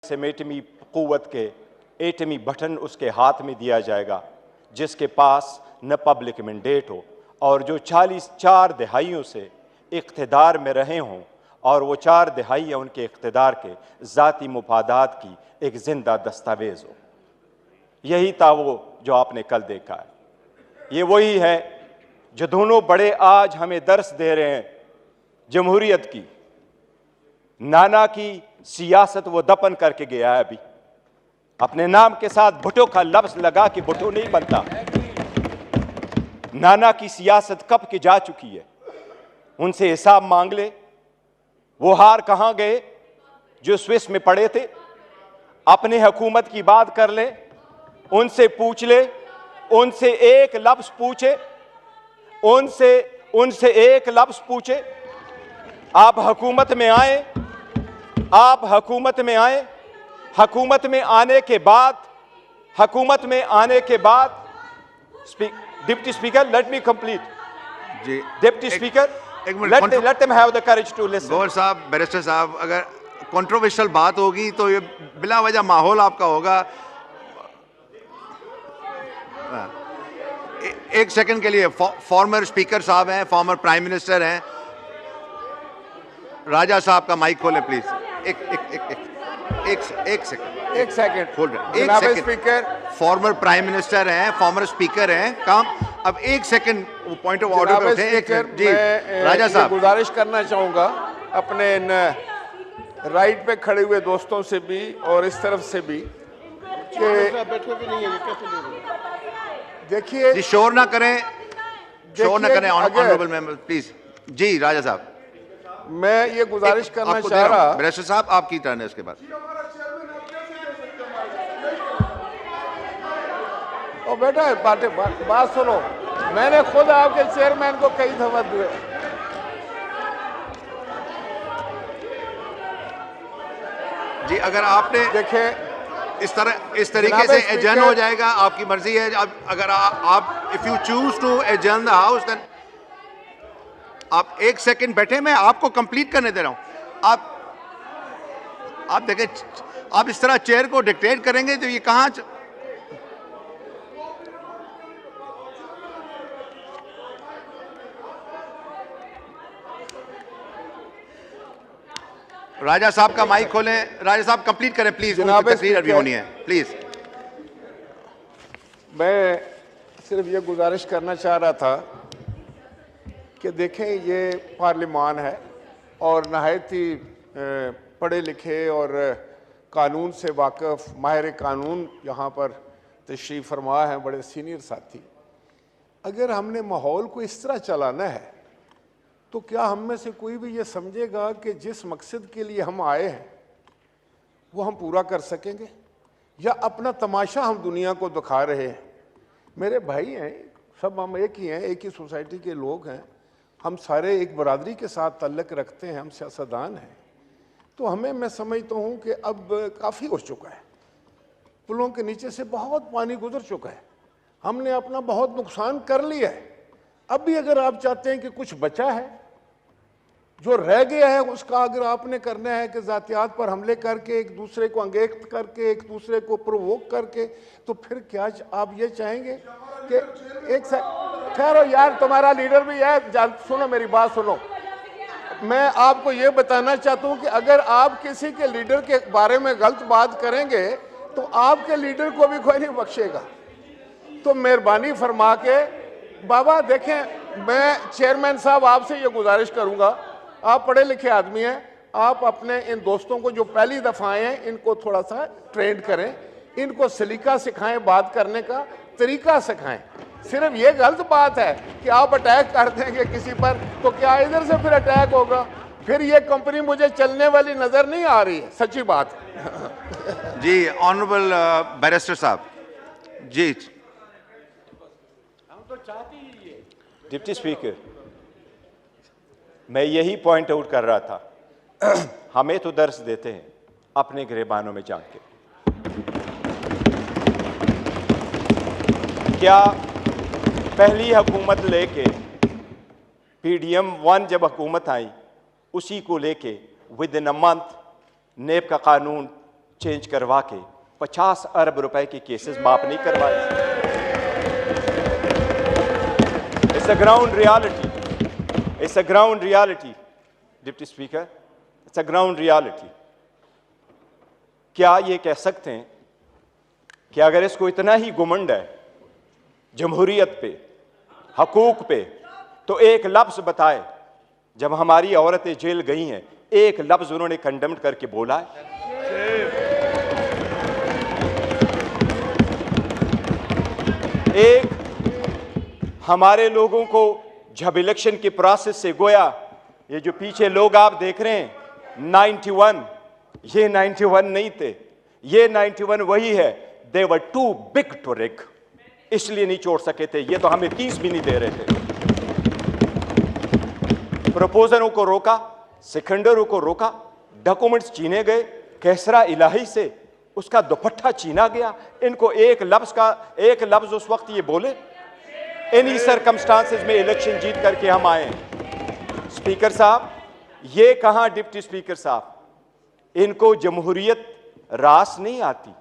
एटमी क़ुव्वत के एटमी बटन उसके हाथ में दिया जाएगा जिसके पास न पब्लिक मैंडेट हो और जो 4 दहाइयों से इक़्तिदार में रहे हों और वो 4 दहाइयाँ उनके इक़्तिदार के ज़ाती मुफादात की एक ज़िंदा दस्तावेज़ हो। यही था वो जो आपने कल देखा है। ये वही है जो दोनों बड़े आज हमें दर्स दे रहे हैं जमहूरियत की। नाना की सियासत वो दफन करके गया है। अभी अपने नाम के साथ भुट्टो का लफ्ज लगा कि भुट्टो नहीं बनता। नाना की सियासत कब की जा चुकी है। उनसे हिसाब मांग ले। वो हार कहां गए जो स्विस में पड़े थे। अपने हुकूमत की बात कर ले, उनसे पूछ ले, उनसे एक लफ्ज पूछे, उनसे एक लफ्ज पूछे। आप हुकूमत में आए, आप हुकूमत में आए, हुकूमत में आने के बाद deputy speaker, let me complete जी। Deputy speaker, let them have the courage to listen. Gohar साहब, बैरिस्टर साहब, अगर कंट्रोवर्शियल बात होगी तो ये बिला वजह माहौल आपका होगा। एक सेकंड के लिए फॉर्मर स्पीकर साहब हैं, फॉर्मर प्राइम मिनिस्टर हैं, राजा साहब का माइक खोलें प्लीज। एक सेकंड होल्ड, एक second. Speaker former prime minister हैं, फॉर्मर स्पीकर हैं, काम अब एक सेकंड पॉइंट ऑफ ऑर्डर पे उठे। एक जी राजा साहब, गुजारिश करना चाहूंगा अपने इन राइट पे खड़े हुए दोस्तों से भी और इस तरफ से भी देखिए जी शोर ना करें ऑनरेबल मेंबर प्लीज। जी राजा साहब, मैं ये गुजारिश करना चाह रहा। बैरिस्टर साहब आपकी टर्न है उसके बाद। ओ बेटा बात सुनो, मैंने खुद आपके चेयरमैन को कई दफा दिए। जी अगर आपने देखे इस तरीके से एडजर्न हो जाएगा, आपकी मर्जी है। अगर आप if you choose to adjourn the house then आप एक सेकंड बैठे, मैं आपको कंप्लीट करने दे रहा हूं। आप देखें, आप इस तरह चेयर को डिक्टेट करेंगे तो ये कहां राजा साहब का माइक खोलें। राजा साहब कंप्लीट करें प्लीज, तकरीर अभी होनी है प्लीज। मैं सिर्फ ये गुजारिश करना चाह रहा था कि देखें ये पार्लिमान है और नहायत ही पढ़े लिखे और कानून से वाकिफ माहिर कानून यहाँ पर तशरीफ़ फरमा है, बड़े सीनियर साथी। अगर हमने माहौल को इस तरह चलाना है तो क्या हम में से कोई भी ये समझेगा कि जिस मकसद के लिए हम आए हैं वो हम पूरा कर सकेंगे, या अपना तमाशा हम दुनिया को दिखा रहे हैं। मेरे भाई हैं, सब हम एक ही हैं, एक ही सोसाइटी के लोग हैं, हम सारे एक बरादरी के साथ ताल्लुक़ रखते हैं, हम सियासतदान हैं। तो हमें, मैं समझता हूँ कि अब काफ़ी हो चुका है, पुलों के नीचे से बहुत पानी गुजर चुका है, हमने अपना बहुत नुकसान कर लिया है। अब भी अगर आप चाहते हैं कि कुछ बचा है, जो रह गया है, उसका अगर आपने करना है कि ज़ातियात पर हमले करके, एक दूसरे को अंगेख्त करके, एक दूसरे को प्रोवोक करके, तो फिर क्या आप ये चाहेंगे कि एक खैर यार तुम्हारा लीडर भी है, सुनो मेरी बात सुनो। मैं आपको ये बताना चाहता हूँ कि अगर आप किसी के लीडर के बारे में गलत बात करेंगे तो आपके लीडर को भी कोई नहीं बख्शेगा। तो मेहरबानी फरमा के बाबा देखें, मैं चेयरमैन साहब आपसे ये गुजारिश करूँगा, आप पढ़े लिखे आदमी हैं, आप अपने इन दोस्तों को जो पहली दफ़ा आए हैं इनको थोड़ा सा ट्रेन करें, इनको सलीका सिखाएं, बात करने का तरीका सिखाएं। सिर्फ ये गलत बात है कि आप अटैक कर देंगे किसी पर तो क्या इधर से फिर अटैक होगा, फिर ये कंपनी मुझे चलने वाली नज़र नहीं आ रही है, सच्ची बात जी ऑनरेबल बैरिस्टर साहब जी। हम तो चाहते ही ये डिप्टी स्पीकर, मैं यही पॉइंट आउट कर रहा था। हमें तो दर्स देते हैं अपने गिरेबानों में जाके। क्या पहली हुकूमत लेके PDM 1 जब हुकूमत आई, उसी को लेके विद इन अ मंथ नेब का कानून चेंज करवा के 50 अरब रुपए के केसेस माफ नहीं करवाए। It's a ground reality, it's a ground reality deputy speaker, it's a ground reality. क्या ये कह सकते हैं कि अगर इसको इतना ही घुमंड है जमहूरियत पे, हकूक पे, तो एक लफ्ज बताए जब हमारी औरतें जेल गई हैं, एक लफ्ज उन्होंने कंडेम्ड करके बोला है? एक हमारे लोगों को जब इलेक्शन के प्रोसेस से गोया, ये जो पीछे लोग आप देख रहे हैं 91, ये 91 नहीं थे, ये 91 वही है। दे वर टू बिग टू रिग, इसलिए नहीं छोड़ सके थे। ये तो हमें 30 भी नहीं दे रहे थे। प्रपोजलों को रोका, सिकंदरों को रोका, डॉक्यूमेंट्स छीने गए, कैसरा इलाही से उसका दुपट्टा छीना गया। इनको एक लफ्ज उस वक्त ये बोले, इन्हीं सरकमस्टांसेस में इलेक्शन जीत करके हम आए। स्पीकर साहब, ये कहां डिप्टी स्पीकर साहब, इनको जमहूरियत रास नहीं आती,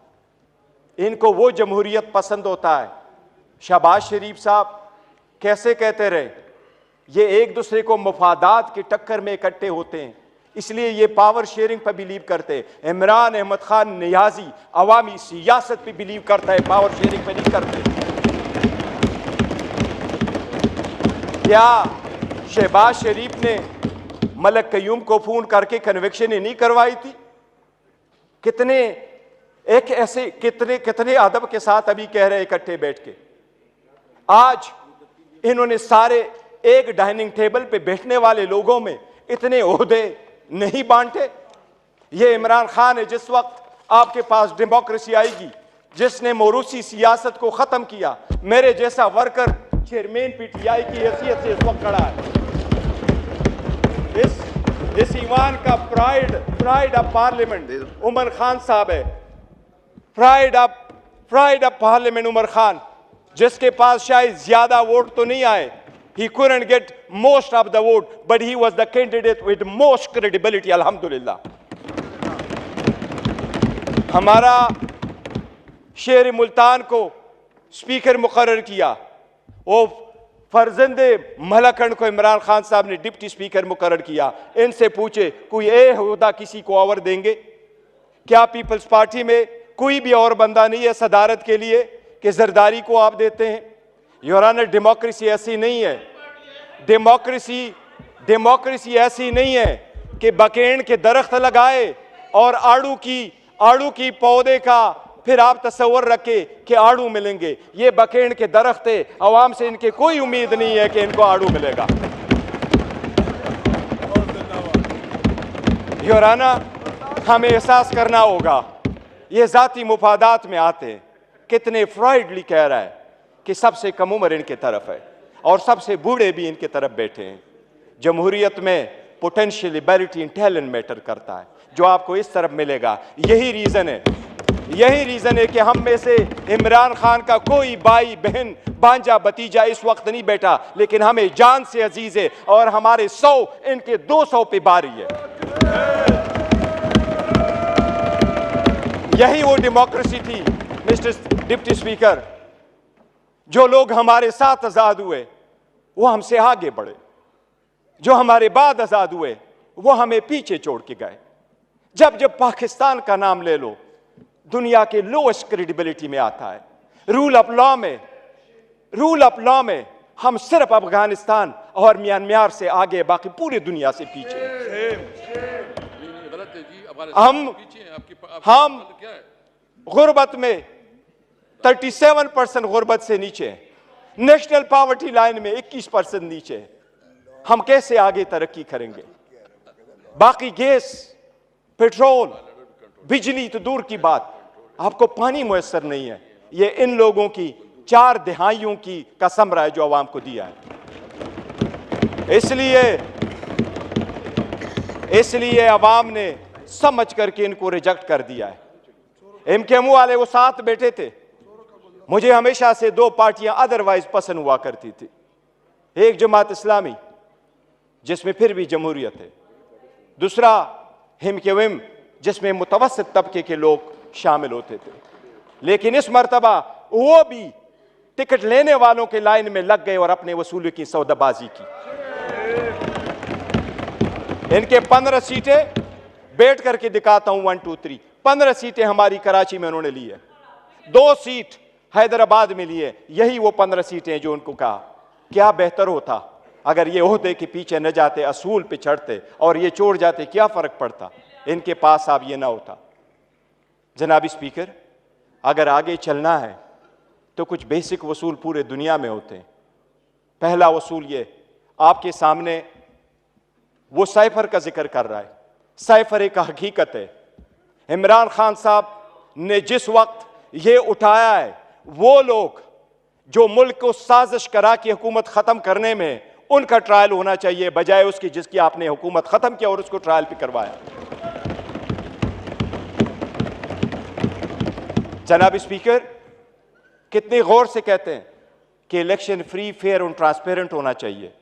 इनको वो जमहूरियत पसंद होता है। शहबाज शरीफ साहब कैसे कहते रहे, ये एक दूसरे को मफादात के टक्कर में इकट्ठे होते हैं, इसलिए ये पावर शेयरिंग पर बिलीव करते हैं। इमरान अहमद खान नियाजी अवामी सियासत पे बिलीव करता है, पावर शेयरिंग पे नहीं करते। क्या शहबाज शरीफ ने मलक कयूम को फोन करके कन्विक्शन नहीं करवाई थी? कितने अदब के साथ अभी कह रहे इकट्ठे बैठ के। आज इन्होंने सारे एक डाइनिंग टेबल पे बैठने वाले लोगों में इतने ओहदे नहीं बांटे। ये इमरान खान है, जिस वक्त आपके पास डेमोक्रेसी आएगी, जिसने मोरूसी सियासत को खत्म किया, मेरे जैसा वर्कर चेयरमैन पीटीआई की हैसियत से इस वक्त खड़ा है। इस ईवान का pride of parliament Umar Khan साहब है। Pride of parliament Umar Khan, जिसके पास शायद ज्यादा वोट तो नहीं आए, he couldn't get most of the vote, but he was the candidate with most credibility, alhamdulillah। हमारा शेर मुल्तान को स्पीकर मुकर्रर किया, वो फर्जंदे मलकन को इमरान खान साहब ने डिप्टी स्पीकर मुकर्रर किया। इनसे पूछे कोई ओहदा किसी को और देंगे क्या? पीपल्स पार्टी में कोई भी और बंदा नहीं है सदारत के लिए कि जरदारी को आप देते हैं? योर ऑनर, डेमोक्रेसी ऐसी नहीं है। डेमोक्रेसी ऐसी नहीं है कि बकेन के दरख्त लगाए और आड़ू की पौधे का फिर आप तस्वर रखे कि आड़ू मिलेंगे। ये बकेन के दरख्त है, अवाम से इनके कोई उम्मीद नहीं है कि इनको आड़ू मिलेगा। योर ऑनर, हमें एहसास करना होगा ये जाती मुफादात में आते हैं। कितने फ्राइडली कह रहा है कि सबसे कम उम्र इनके तरफ है और सबसे बूढ़े भी इनके तरफ बैठे हैं। जमहूरियत में potential ability and talent matter करता है, जो आपको इस तरफ मिलेगा। यही रीजन है कि हम में से इमरान खान का कोई भाई बहन भांजा भतीजा इस वक्त नहीं बैठा, लेकिन हमें जान से अजीज है और हमारे 100 इनके 200 पे बारी है। यही वो डेमोक्रेसी थी मिस्टर डिप्टी स्पीकर। जो लोग हमारे साथ आजाद हुए वो हमसे आगे बढ़े, जो हमारे बाद आजाद हुए वो हमें पीछे छोड़ के गए। जब पाकिस्तान का नाम ले लो, दुनिया के लोएस्ट क्रेडिबिलिटी में आता है। रूल ऑफ लॉ में हम सिर्फ अफगानिस्तान और म्यांमार से आगे, बाकी पूरी दुनिया से पीछे। हम गुर्बत में 37% गुर्बत से नीचे हैं। नेशनल पॉवर्टी लाइन में 21% नीचे है। हम कैसे आगे तरक्की करेंगे? बाकी गैस, पेट्रोल, बिजली तो दूर की बात, आपको पानी मुयस्सर नहीं है। ये इन लोगों की 4 दहाइयों की का समरा है जो अवाम को दिया है। इसलिए अवाम ने समझ करके इनको रिजेक्ट कर दिया है। एमकेएमयू वाले वो साथ बैठे थे। मुझे हमेशा से 2 पार्टियां अदरवाइज पसंद हुआ करती थी। एक जमात इस्लामी जिसमें फिर भी जमहूरियत है, दूसरा एमकेएम जिसमें मुतवस्सित तबके के लोग शामिल होते थे। लेकिन इस मर्तबा वो भी टिकट लेने वालों के लाइन में लग गए और अपने वसूली की सौदाबाजी की। इनके 15 सीटें बैठ करके दिखाता हूं, 1 2 3, 15 सीटें हमारी कराची में उन्होंने ली है, 2 सीट हैदराबाद में लिए। यही वो 15 सीटें जो उनको कहा क्या बेहतर होता अगर ये ओहदे के पीछे न जाते, असूल पे चढ़ते और ये छोड़ जाते, क्या फर्क पड़ता? इनके पास अब ये ना होता। जनाब स्पीकर, अगर आगे चलना है तो कुछ बेसिक वसूल पूरे दुनिया में होते हैं। पहला वसूल ये आपके सामने वो साइफर का जिक्र कर रहा है। साइफर एक हकीकत है। इमरान खान साहब ने जिस वक्त ये उठाया है, वो लोग जो मुल्क को साजिश करा कि हुकूमत खत्म करने में, उनका ट्रायल होना चाहिए बजाय उसकी जिसकी आपने हुकूमत खत्म किया और उसको ट्रायल पे करवाया। जनाब स्पीकर, कितने गौर से कहते हैं कि इलेक्शन फ्री, फेयर और ट्रांसपेरेंट होना चाहिए।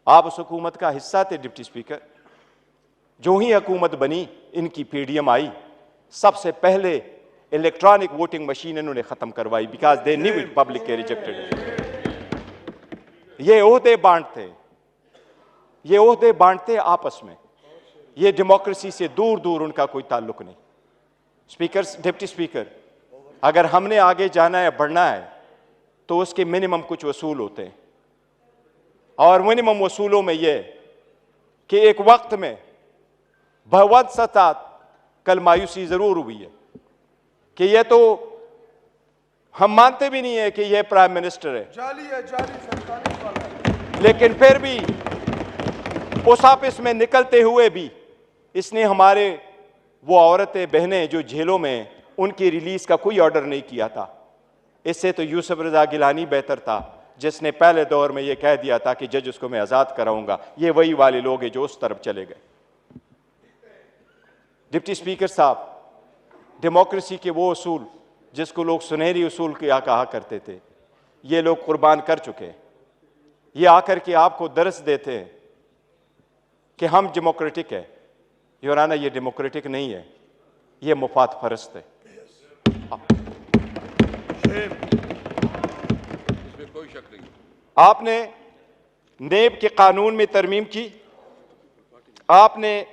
आप उस हुकूमत का हिस्सा थे डिप्टी स्पीकर। जो ही हुकूमत बनी, इनकी पीडीएम आई, सबसे पहले इलेक्ट्रॉनिक वोटिंग मशीन इन्होंने खत्म करवाई, because they knew it public के रिजेक्टेड। ये ओहदे बांटते, ये ओहदे बांटते आपस में, ये डेमोक्रेसी से दूर दूर उनका कोई ताल्लुक नहीं। स्पीकर, डिप्टी स्पीकर, अगर हमने आगे जाना है, बढ़ना है, तो उसके मिनिमम कुछ वसूल होते हैं। और मिनिमम वसूलों में यह कि एक वक्त में भगवत सता कल मायूसी जरूर हुई है कि यह तो हम मानते भी नहीं है कि यह प्राइम मिनिस्टर है, लेकिन फिर भी उस ऑफिस में निकलते हुए भी इसने हमारे वो औरतें बहनें जो जेलों में, उनकी रिलीज का कोई ऑर्डर नहीं किया था। इससे तो यूसुफ रजा गिलानी बेहतर था, जिसने पहले दौर में यह कह दिया था कि जज उसको मैं आजाद कराऊंगा। ये वही वाले लोग हैं जो उस तरफ चले गए। डिप्टी स्पीकर साहब, डेमोक्रेसी के वो उसूल जिसको लोग सुनहरी उसूल क्या कहा करते थे, ये लोग कुर्बान कर चुके हैं। ये आकर के आपको दर्स देते हैं कि हम डेमोक्रेटिक है। योराना, ये डेमोक्रेटिक नहीं है, ये मुफाद परस्त है। कोई शक नहीं। आपने नेब के कानून में तरमीम की, आपने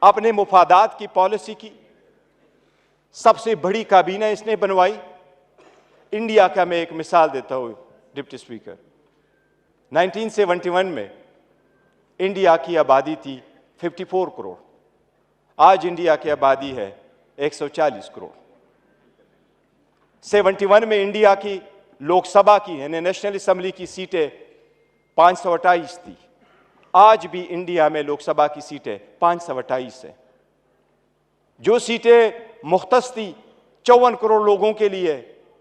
अपने मुफादात की पॉलिसी की, सबसे बड़ी काबीना इसने बनवाई। इंडिया का मैं एक मिसाल देता हूं डिप्टी स्पीकर, 1971 में इंडिया की आबादी थी 54 करोड़, आज इंडिया की आबादी है 140 करोड़। 71 में इंडिया की लोकसभा की यानी नेशनल असेंबली की सीटें 528 थी, आज भी इंडिया में लोकसभा की सीटें 528 है। जो सीटें मुख्तस थी 54 करोड़ लोगों के लिए,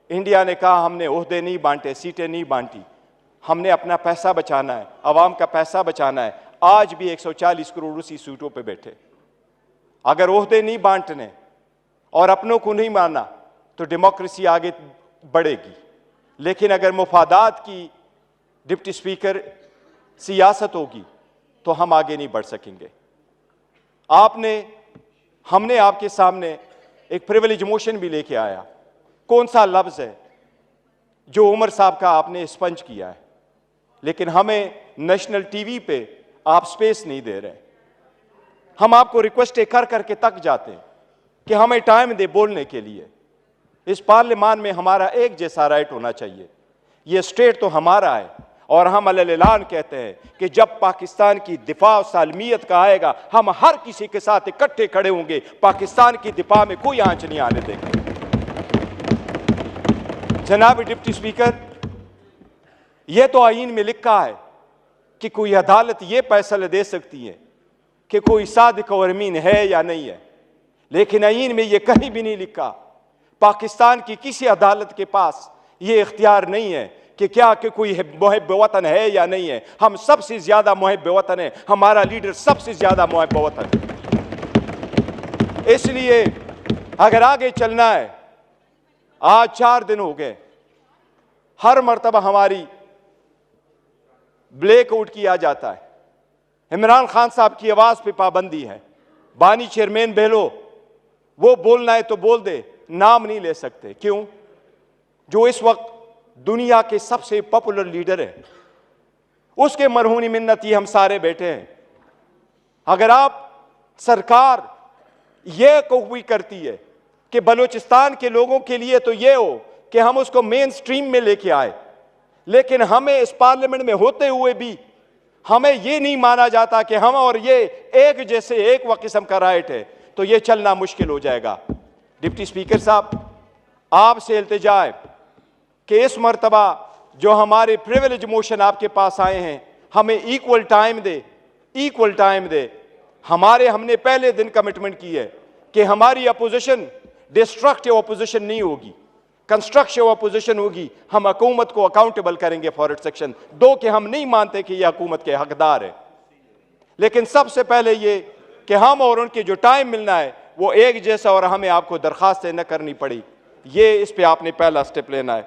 इंडिया ने कहा हमने ओहदे नहीं बांटे, सीटें नहीं बांटी, हमने अपना पैसा बचाना है, आवाम का पैसा बचाना है। आज भी 140 करोड़ उसी सीटों पे बैठे। अगर ओहदे नहीं बांटने और अपनों को नहीं माना तो डेमोक्रेसी आगे बढ़ेगी। लेकिन अगर मुफादात की डिप्टी स्पीकर सियासत होगी तो हम आगे नहीं बढ़ सकेंगे। हमने आपके सामने एक प्रिविलेज मोशन भी लेके आया। कौन सा लफ्ज है जो उमर साहब का आपने स्पंज किया है, लेकिन हमें नेशनल टीवी पे आप स्पेस नहीं दे रहे। हम आपको रिक्वेस्ट कर करके तक जाते हैं कि हमें टाइम दे बोलने के लिए। इस पार्लियामान में हमारा एक जैसा राइट होना चाहिए। ये स्टेट तो हमारा है और हम अलग-ऐलान कहते हैं कि जब पाकिस्तान की दिफा सालमियत का आएगा, हम हर किसी के साथ इकट्ठे खड़े होंगे। पाकिस्तान की दिफा में कोई आंच नहीं आने देंगे। जनाब डिप्टी स्पीकर, यह तो आईन में लिखा है कि कोई अदालत यह फैसला दे सकती है कि कोई सादिक और अमीन है या नहीं है, लेकिन आईन में यह कहीं भी नहीं लिखा। पाकिस्तान की किसी अदालत के पास यह इख्तियार नहीं है कि क्या कि कोई मुहिब वतन है या नहीं है। हम सबसे ज्यादा मुहिब वतन है, हमारा लीडर सबसे ज्यादा मुहिब वतन है। इसलिए अगर आगे चलना है, आज 4 दिन हो गए, हर मर्तबा हमारी ब्लैकआउट किया जाता है। इमरान खान साहब की आवाज पे पाबंदी है। बानी चेयरमैन बहलो वो बोलना है तो बोल दे, नाम नहीं ले सकते। क्यों? जो इस वक्त दुनिया के सबसे पॉपुलर लीडर है, उसके मरहूनी मिन्नत ये हम सारे बैठे हैं। अगर आप सरकार ये कोई करती है कि बलूचिस्तान के लोगों के लिए तो ये हो कि हम उसको मेन स्ट्रीम में लेके आए, लेकिन हमें इस पार्लियामेंट में होते हुए भी हमें ये नहीं माना जाता कि हम और ये एक जैसे एक व किस्म का राइट है, तो ये चलना मुश्किल हो जाएगा। डिप्टी स्पीकर साहब, आपसे इल्तिजा है कि इस मर्तबा जो हमारे प्रिविलेज मोशन आपके पास आए हैं, हमें इक्वल टाइम दे। हमने पहले दिन कमिटमेंट की है कि हमारी अपोजिशन डिस्ट्रक्टिव अपोजिशन नहीं होगी, कंस्ट्रक्टिव अपोजिशन होगी। हम हुकूमत को अकाउंटेबल करेंगे फॉर इट सेक्शन 2 के हम नहीं मानते कि यह हुकूमत के हकदार है, लेकिन सबसे पहले ये कि हम और उनके जो टाइम मिलना है वो एक जैसा और हमें आपको दरखास्त न करनी पड़ी, ये इस पे आपने पहला स्टेप लेना है।